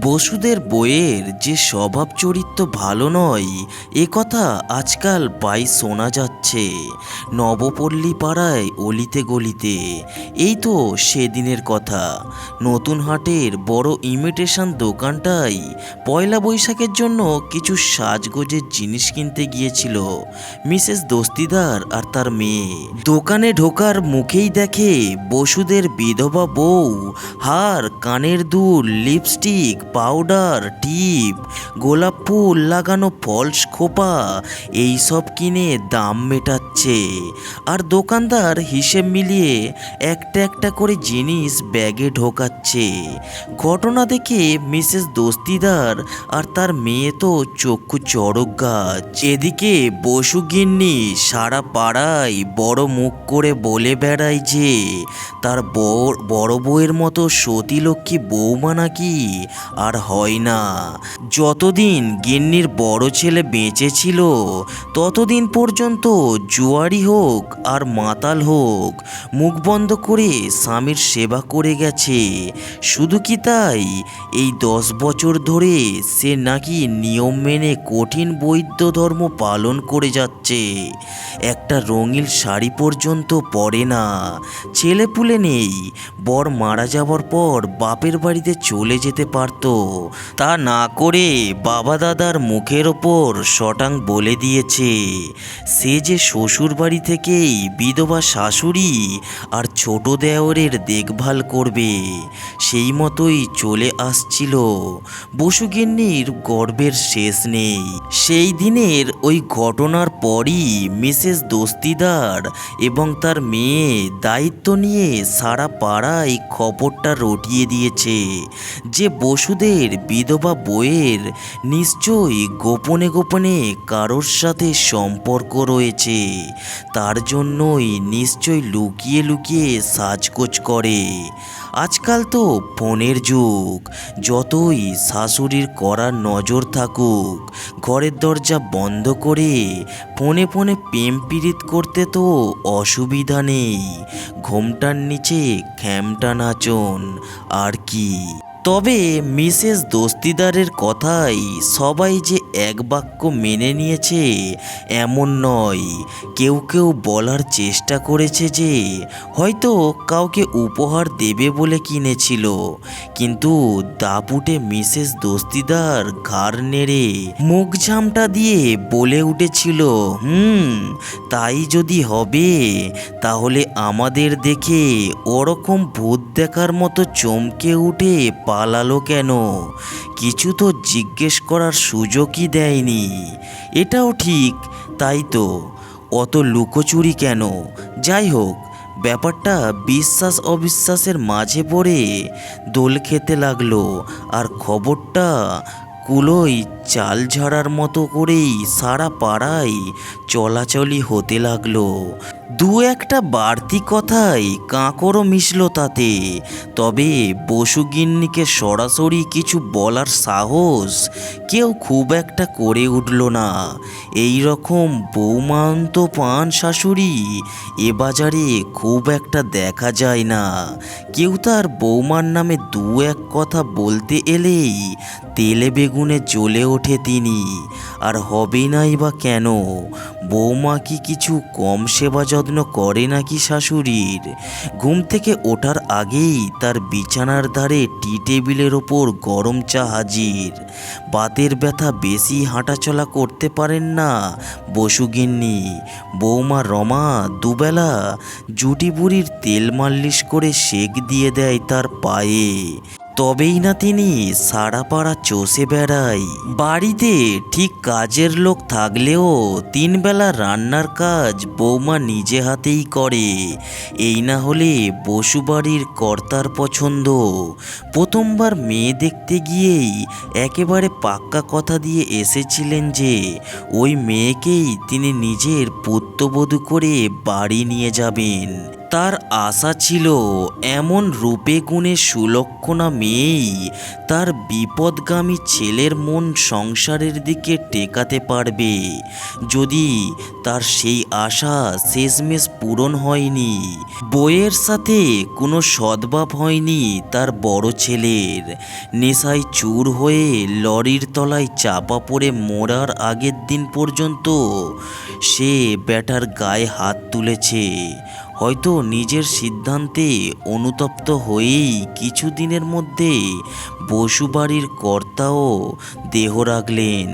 বসুদের বইয়ের যে স্বভাব চরিত্র ভালো নয় এ কথা আজকাল প্রায় শোনা যাচ্ছে। নবপল্লী পাড়ায় অলিতে গলিতে। এই তো সেদিনের কথা, নতুন হাটের বড় ইমিটেশন দোকানটাই পয়লা বৈশাখের জন্য কিছু সাজগোজের জিনিস কিনতে গিয়েছিল মিসেস দস্তিদার আর তার মেয়ে। দোকানে ঢোকার মুখেই দেখে বসুদের বিধবা বউ হার, কানের দুল, লিপস্টিক, পাউডার, টিপ, গোলাপ ফুল লাগানো ফলস খোপা এইসব কিনে দাম মেটাচ্ছে। আর দোকানদার হিসেব মিলিয়ে একটা একটা করে জিনিস ব্যাগে ঢোকাচ্ছে। ঘটনা দেখে মিসেস দস্তিদার আর তার মেয়ে তো চক্ষু চড়ক গাছ। এদিকে বসু গিন্নি সারা পাড়ায় বড় মুখ করে বলে বেড়ায় যে তার বড় বউয়ের মতো সতীলক্ষ্মী বৌমা নাকি আর হয় না। যতদিন গিন্নির বড় ছেলে বেঁচে ছিল ততদিন পর্যন্ত জুয়ারি হোক আর মাতাল হোক মুখ বন্ধ করে স্বামীর সেবা করে গেছে। শুধু কি তাই, এই 10 বছর ধরে সে নাকি নিয়ম মেনে কঠিন বৈদ্য ধর্ম পালন করে যাচ্ছে। একটা রঙিন শাড়ি পর্যন্ত পরে না। ছেলেপুলে নেই, বর মারা যাওয়ার পর বাপের বাড়িতে চলে যেতে পারত, তা না করে বাবা দাদার মুখের ওপর শটাং বলে দিয়েছে সে যে শ্বশুর বাড়ি থেকেই বিধবা শাশুড়ি আর ছোট দেওরের দেখভাল করবে। সেই মতোই চলে আসছিল। বসুগিন্নির গর্বের শেষ নেই। সেই দিনের ওই ঘটনার পরই মিসেস দস্তিদার এবং তার মেয়ে দায়িত্ব নিয়ে সারা পাড়ায় খবরটা রটিয়ে দিয়েছে যে বসুদের বিধবা বউয়ের নিশ্চয়ই গোপনে গোপনে কারোর সাথে সম্পর্ক রয়েছে। তার জন্যই নিশ্চয় লুকিয়ে লুকিয়ে সাজগোজ করে। আজকাল তো ফোনের যুগ, যতই শাশুড়ির করার নজর থাকুক ঘরের দরজা বন্ধ করে ফোনে ফোনে প্রেম পীড়িত করতে তো অসুবিধা নেই। ঘোমটার নিচে খ্যামটা নাচন আর কি। তবে মিসেস দস্তিদারের কথাই সবাই যে এক বাক্য মেনে নিয়েছে এমন নয়। কেউ কেউ বলার চেষ্টা করেছে যে হয়তো কাউকে উপহার দেবে বলে কিনেছিল, কিন্তু দাপুটে মিসেস দস্তিদার ঘাড় নেড়ে মুখ ঝামটা দিয়ে বলে উঠেছিল, তাই যদি হবে তাহলে আমাদের দেখে ওরকম ভূত দেখার মতো চমকে উঠে পালালো কেন? কিছু তো জিজ্ঞেস করার সুযোগই দেয়নি। এটাও ঠিক, তাই তো অত লুকোচুরি কেন? যাই হোক, ব্যাপারটা বিশ্বাস অবিশ্বাসের মাঝে পড়ে দোল খেতে লাগলো। আর খবরটা কুলোই চাল ঝাড়ার মতো করেই সারা পাড়ায় চলাচলি হতে লাগলো। দু একটা বাড়তি কথাই কাঁকরও মিশল তাতে। তবে বসুগিন্নিকে সরাসরি কিছু বলার সাহস কেউ খুব একটা করে উঠল না। এই রকম বৌমান্ত পান শাশুড়ি এ বাজারে খুব একটা দেখা যায় না। কেউ তার বৌমার নামে দু এক কথা বলতে এলেই তেলে বেগুনে জ্বলে ওঠে তিনি। আর হবেই নাই বা কেন? বৌমা কি কিছু কম সেবা যত্ন করে নাকি শাশুড়ির? ঘুম থেকে ওঠার আগেই তার বিছানার ধারে টি টেবিলের ওপর গরম চা হাজির। বাতের ব্যথা বেশি হাঁটাচলা করতে পারেন না বসুগিন্নি। বৌমা রমা দুবেলা জুটি বুড়ির তেল মালিশ করে সেক দিয়ে দেয় তার পায়ে, তবেই না তিনি সারা পাড়া চষে বেড়ায়। বাড়িতে ঠিক কাজের লোক থাকলেও 3 বেলা রান্নার কাজ বৌমা নিজে হাতেই করে। এই না হলে বসুবাড়ির কর্তার পছন্দ। প্রথমবার মেয়ে দেখতে গিয়েই একেবারে পাক্কা কথা দিয়ে এসেছিলেন যে ওই মেয়েকেই তিনি নিজের পুত্রবধূ করে বাড়ি নিয়ে যাবেন। তার আশা ছিল এমন রূপে গুণে সুলক্ষণা মেয়েই তার বিপদগামী ছেলের মন সংসারের দিকে টেকাতে পারবে। যদি তার সেই আশা শেষমেশ পূরণ হয়নি। বইয়ের সাথে কোনো সদ্ভাব হয়নি তার বড় ছেলের। নেশায় চুর হয়ে লরির তলায় চাপা পড়ে মরার আগের দিন পর্যন্ত সে ব্যাটার গায়ে হাত তুলেছে। হয়তো নিজের সিদ্ধান্তে অনুতপ্ত হয়েই কিছুদিনের মধ্যে বসুবাড়ির কর্তাও দেহ রাখলেন।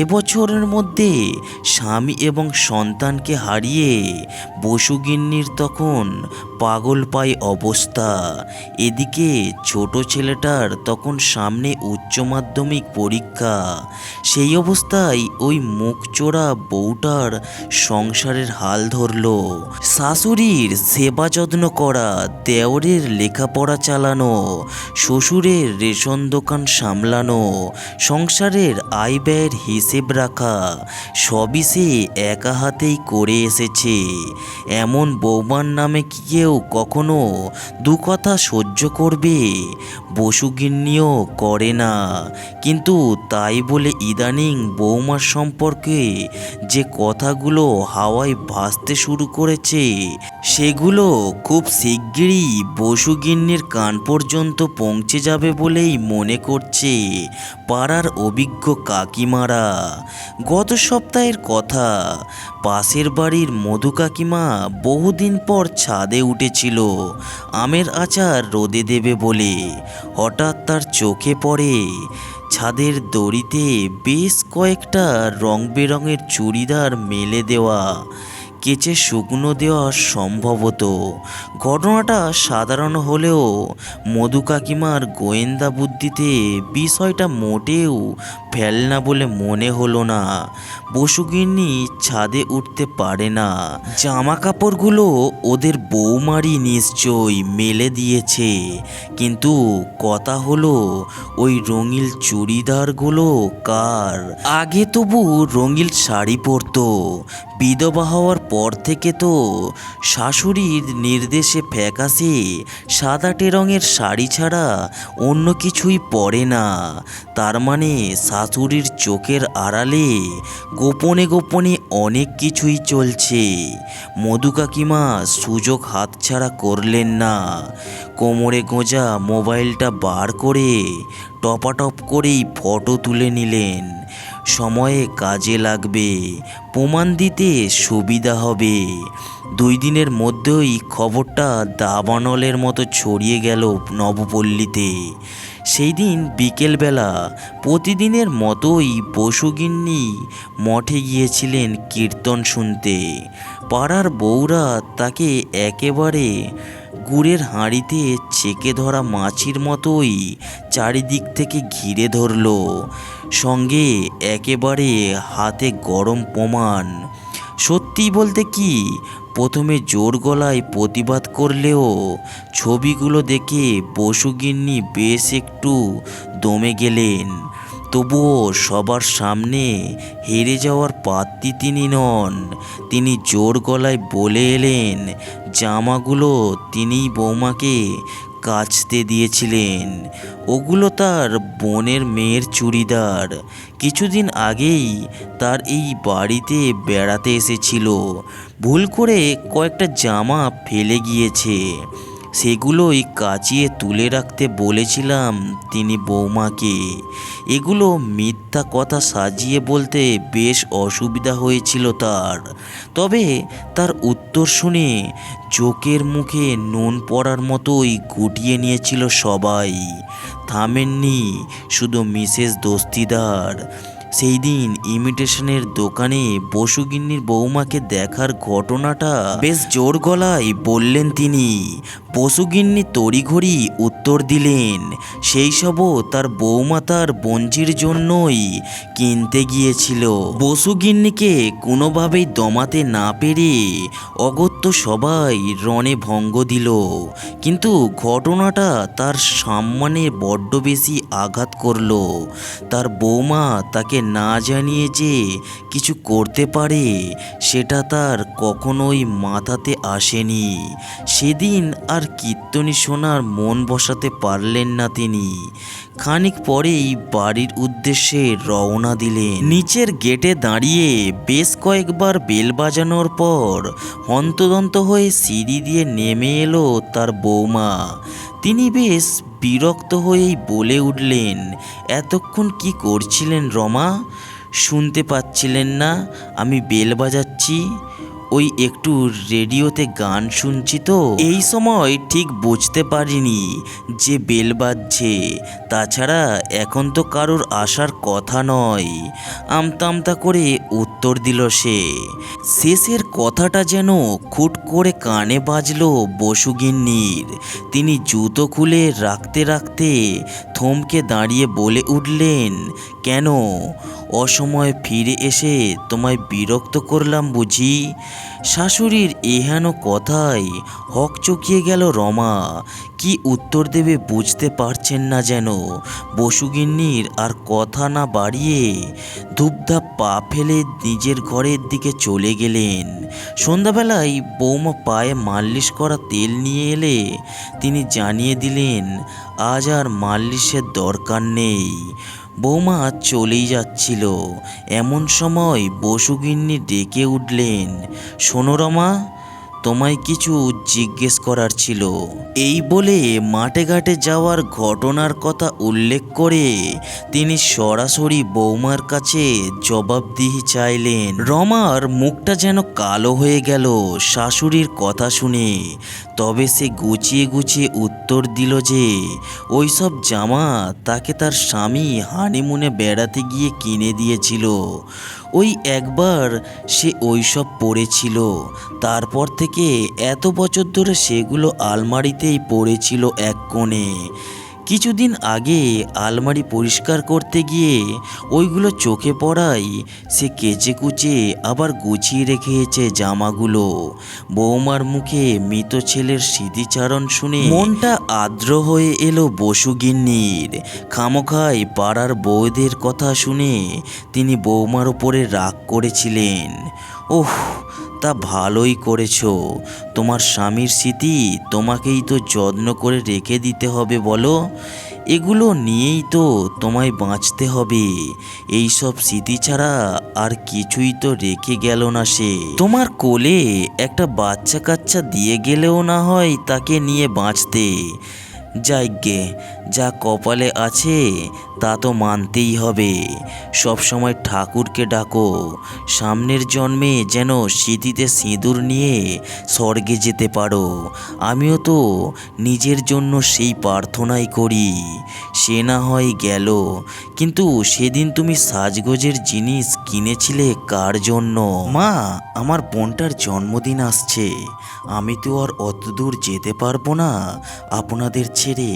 এবছরের মধ্যে স্বামী এবং সন্তানকে হারিয়ে বসুগিন্নির তখন পাগল পায় অবস্থা। এদিকে ছোট ছেলেটার তখন সামনে উচ্চ মাধ্যমিক পরীক্ষা। সেই অবস্থায় ওই মুখচোরা বউটার সংসারের হাল ধরল। শাশুড়ির সেবা যত্ন করা, দেওরের লেখাপড়া চালানো, শ্বশুরের রেশন দোকান সামলানো, সংসারের আয় ব্যয়ের হিসেব রাখা, সবই সে একা হাতেই করে এসেছে। এমন বৌমার নামে কি কেউ কখনো দু কথা সহ্য করবে? বসুগিন্নিও করে না, কিন্তু তাই বলে ইদানিং বৌমার সম্পর্কে যে কথাগুলো হাওয়ায় ভাসতে শুরু করেছে সেগুলো খুব শিগগিরই বসুগিন্নির কান পর্যন্ত পৌঁছে যাবে বলেই মনে করছে পাড়ার অভিজ্ঞ কাকিমারা। গত সপ্তাহের কথা, পাশের বাড়ির মধু কাকিমা বহুদিন পর ছাদে উঠেছিল আমের আচার রোদে দেবে বলে। হঠাৎ তার চোখে পড়ে ছাদের দড়িতে বেশ কয়েকটা রং বেরঙের চুড়িদার মেলে দেওয়া, কেচে শুকনো দেওয়া সম্ভবত। ঘটনাটা সাধারণ হলেও মধু কাকিমার গোয়েন্দা বুদ্ধিতে বিষয়টা মোটেও ফেলনা বলে মনে হলো না। বসুগিন্নি ছাদে উঠতে পারে না, জামা কাপড়গুলো ওদের বৌমারই নিশ্চয়ই মেলে দিয়েছে। কিন্তু কথা হলো ওই রঙিল চুড়িদারগুলো কার? আগে তবু রঙিল শাড়ি পরতো, বিধবা হওয়ার পর থেকে তো শাশুড়ির নির্দেশে ফ্যাকাশে সাদাটে রঙের শাড়ি ছাড়া অন্য কিছুই পরে না। তার মানে শাশুড়ির চোখের আড়ালে গোপনে গোপনে অনেক কিছুই চলছে। মধু কাকিমা সুযোগ হাতছাড়া করলেন না। কোমরে গোঁজা মোবাইলটা বার করে টপাটপ করেই ফটো তুলে নিলেন। সময়ে কাজে লাগবে, প্রমাণ দিতে সুবিধা হবে। 2 দিনের মধ্যেই খবরটা দাবানলের মতো ছড়িয়ে গেল নবপল্লীতে। সেই দিন বিকেলবেলা প্রতিদিনের মতোই বসুগিন্নি মঠে গিয়েছিলেন কীর্তন শুনতে। পাড়ার বউরা তাকে একেবারে গুড়ের হাঁড়িতে ছেঁকে ধরা মাছির মতোই চারিদিক থেকে ঘিরে ধরল, সঙ্গে একেবারে হাতে গরম প্রমাণ। সত্যি বলতে কি, প্রথমে জোর গলায় প্রতিবাদ করলেও ছবিগুলো দেখে বসুগিন্নি বেশ একটু দমে গেলেন। তবুও সবার সামনে হেরে যাওয়ার পাত্রী তিনি নন। তিনি জোর গলায় বলে এলেন জামাগুলো তিনিই বৌমাকে কাচতে দিয়েছিলেন। ওগুলো তার বোনের মেয়ের চুড়িদার। কিছুদিন আগেই তার এই বাড়িতে বেড়াতে এসেছিল, ভুল করে কয়েকটা জামা ফেলে গিয়েছে। সেগুলোই কাচিয়ে তুলে রাখতে বলেছিলাম তিনি বৌমাকে। এগুলো মিথ্যা কথা সাজিয়ে বলতে বেশ অসুবিধা হয়েছিল তার। তবে তার উত্তর শুনে চোখের মুখে নুন পড়ার মতোই গুটিয়ে নিয়েছিল সবাই। থামেননি শুধু মিসেস দস্তিদার। সেই দিন ইমিটেশনের দোকানে বসুগিন্নির বৌমাকে দেখার ঘটনাটা বেশ জোর গলায় বললেন তিনি। বসুগিন্নি তড়িঘড়ি উত্তর দিলেন সেই সবও তার বৌমা তার বঞ্জির জন্যই কিনতে গিয়েছিল। বসুগিন্নিকে কোনোভাবেই দমাতে না পেরে অগত্য সবাই রণে ভঙ্গ দিল। কিন্তু ঘটনাটা তার সম্মানে বড্ড বেশি আঘাত করল। তার বৌমা তাকে তাকে না জানিয়ে যে কিছু করতে পারে সেটা তার কখনোই মাথাতে আসেনি। সেদিন আর কীর্তনী শোনার মন বসাতে পারলেন না তিনি। খানিক পরেই বাড়ির উদ্দেশ্যে রওনা দিলেন। নিচের গেটে দাঁড়িয়ে বেশ কয়েকবার বেল বাজানোর পর হন্তদন্ত হয়ে সিঁড়ি দিয়ে নেমে এলো তার বৌমা। তিনি বেশ বিরক্ত হয়েই বলে উঠলেন, এতক্ষণ কি করছিলেন রমা? শুনতে পাচ্ছিলেন না আমি বেল বাজাচ্ছি? ওই একটু রেডিওতে গান শুনছি তো, এই সময় ঠিক বুঝতে পারিনি যে বেল বাজছে। তাছাড়া এখন তো কারোর আসার কথা নয়, আমতা আমতা করে উত্তর দিল সে। শেষের কথাটা যেন খুট করে কানে বাজলো বসুগিন্নির। তিনি জুতো খুলে রাখতে রাখতে থমকে দাঁড়িয়ে বলে উঠলেন, কেন অসময়ে ফিরে এসে তোমায় বিরক্ত করলাম বুঝি? শাশুড়ির এহেন কথায় হকচকিয়ে গেল রমা। কি উত্তর দেবে বুঝতে পারছেন না যেন। বসুগিন্নির আর কথা না বাড়িয়ে ধূপধাপ পা ফেলে নিজের ঘরের দিকে চলে গেলেন। সন্ধ্যাবেলায় বৌমা পায়ে মালিশ করা তেল নিয়ে এলে তিনি জানিয়ে দিলেন আজ আর মালিশের দরকার নেই। বৌমা চলেই যাচ্ছিল, এমন সময় বসুগিন্নি ডেকে উঠলেন, শোনো রমা, তোমায় কিছু জিজ্ঞেস করার ছিল। এই বলে মাঠে ঘাটে যাওয়ার ঘটনার কথা উল্লেখ করে তিনি সরাসরি বৌমার কাছে জবাবদিহি চাইলেন। রমার মুখটা যেন কালো হয়ে গেল শাশুড়ির কথা শুনে। তবে সে গুছিয়ে গুছিয়ে উত্তর দিল যে ওইসব জামা তাকে তার স্বামী হানিমুনে বেড়াতে গিয়ে কিনে দিয়েছিল। ওই একবার সে ওইসব পরেছিল, তারপর থেকে এত বছর ধরে সেগুলো আলমারিতেই পড়েছিল এক কোণে। কিছুদিন আগে আলমারি পরিষ্কার করতে গিয়ে ওইগুলো চোখে পড়ায় সে কেচে কুচে আবার গুছিয়ে রেখেছে জামাগুলো। বৌমার মুখে মৃত ছেলের স্মৃতিচারণ শুনে মনটা আর্দ্র হয়ে এলো বসুগিন্নির। খামোখায় পাড়ার বউদের কথা শুনে তিনি বৌমার ওপরে রাগ করেছিলেন। ওহ, তা ভালোই করেছো। তোমার স্বামীর স্মৃতি তোমাকেই তো যত্ন করে রেখে দিতে হবে বলো। এগুলো নিয়েই তো তোমায় বাঁচতে হবে। এই সব স্মৃতি ছাড়া আর কিছুই তো রেখে গেল না সে। তোমার কোলে একটা বাচ্চা কাচ্চা দিয়ে গেলেও না হয় তাকে নিয়ে বাঁচতে। যাইগে, যা কপালে আছে তা তো মানতেই হবে। সবসময় ঠাকুরকে ডাকো, সামনের জন্মে যেন স্মৃতিতে সিঁদুর নিয়ে স্বর্গে যেতে পারো। আমিও তো নিজের জন্য সেই প্রার্থনাই করি। সে না হয় গেল, কিন্তু সেদিন তুমি সাজগোজের জিনিস কিনেছিলে কার জন্য? মা, আমার বোনটার জন্মদিন আসছে, আমি তো আর অত দূর যেতে পারবো না আপনাদের ছেড়ে।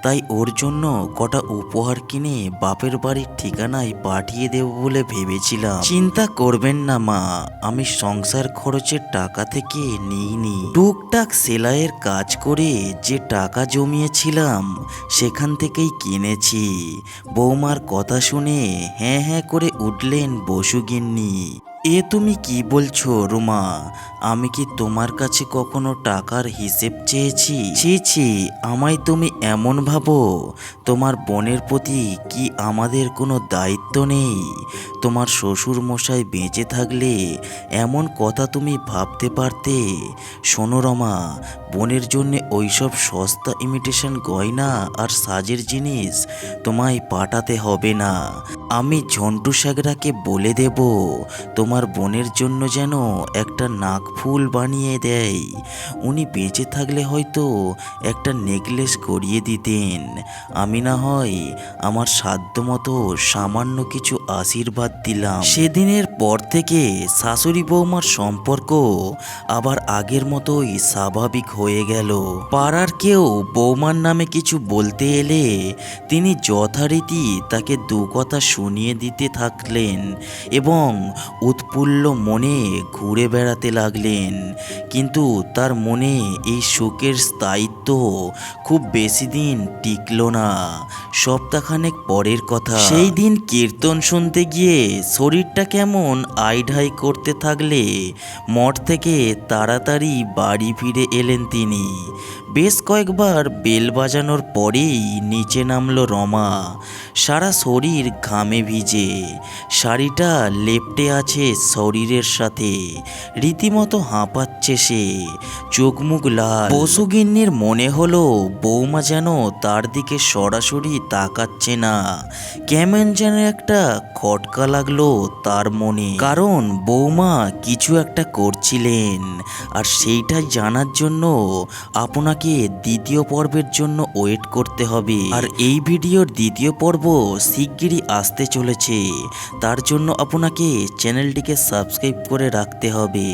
তাই ওর জন্য কটা উপহার কিনে বাপের বাড়ির ঠিকানায় পাঠিয়ে দেব বলে ভেবেছিলাম। চিন্তা করবেন না মা, আমি সংসার খরচের টাকা থেকে নিইনি। টুকটাক সেলাইয়ের কাজ করে যে টাকা জমিয়েছিলাম সেখান থেকেই কিনেছি। বৌমার কথা শুনে হ্যাঁ হ্যাঁ করে উঠলেন বসুগিন্নি। এ তুমি কি বলছো রুমা? আমি কি তোমার কাছে কখনো টাকার হিসেব চেয়েছি? ছি ছি, আমায় তুমি এমন ভাবো? তোমার বোনের প্রতি কি আমাদের কোনো দায়িত্ব নেই? তোমার শ্বশুর মশাই বেঁচে থাকলে এমন কথা তুমি ভাবতে পারতে? শোনো রমা, বোনের জন্যে ওইসব সস্তা ইমিটেশন গয়না আর সাজের জিনিস তোমায় পাঠাতে হবে না। আমি ঝন্টু স্যাগরাকে বলে দেব তোমার বোনের জন্য যেন একটা নাকফুল বানিয়ে দেয়। উনি বেঁচে থাকলে হয়তো একটা নেকলেস গড়িয়ে দিতেন। আমি না হয় আমার সাধ্যমতো সামান্য কিছু আশীর্বাদ দিলাম। সেদিনের পর থেকে শাশুড়ি বৌমার সম্পর্ক আবার আগের মতোই স্বাভাবিক হয়ে গেল। পাড়ার কেউ বৌমার নামে কিছু বলতে এলে তিনি যথারীতি তাকে দু কথা শুনিয়ে দিতে থাকলেন এবং উৎফুল্ল মনে ঘুরে বেড়াতে লাগলেন। কিন্তু তার মনে এই সুখের স্থায়িত্ব খুব বেশি দিন টিকলো না। সপ্তাহখানেক পরের কথা, সেই দিন কীর্তন শুনতে গিয়ে শরীরটা কেমন আইঢাই করতে থাকলে মঠ থেকে তাড়াতাড়ি বাড়ি ফিরে এলেন তিনি। বেশ কয়েকবার বেল বাজানোর পরেই নিচে নামলো রমা। সারা শরীর ঘামে ভিজে, শাড়িটা লেপ্টে আছে শরীরের সাথে, রীতিমতো হাঁপাচ্ছে সে, চোখ মুখ লাল। বসুগিন্নির মনে হলো বৌমা যেন তার দিকে সরাসরি তাকাচ্ছে না। কেমন যেন একটা খটকা লাগলো তার মনে, কারণ বৌমা কিছু একটা করছিলেন। আর সেইটা জানার জন্য আপনাকে দ্বিতীয় পর্বের জন্য ওয়েট করতে হবে। আর এই ভিডিওর দ্বিতীয় পর্ব শিগগিরই আসতে চলেছে, তার জন্য আপনাকে চ্যানেলটিকে সাবস্ক্রাইব করে রাখতে হবে।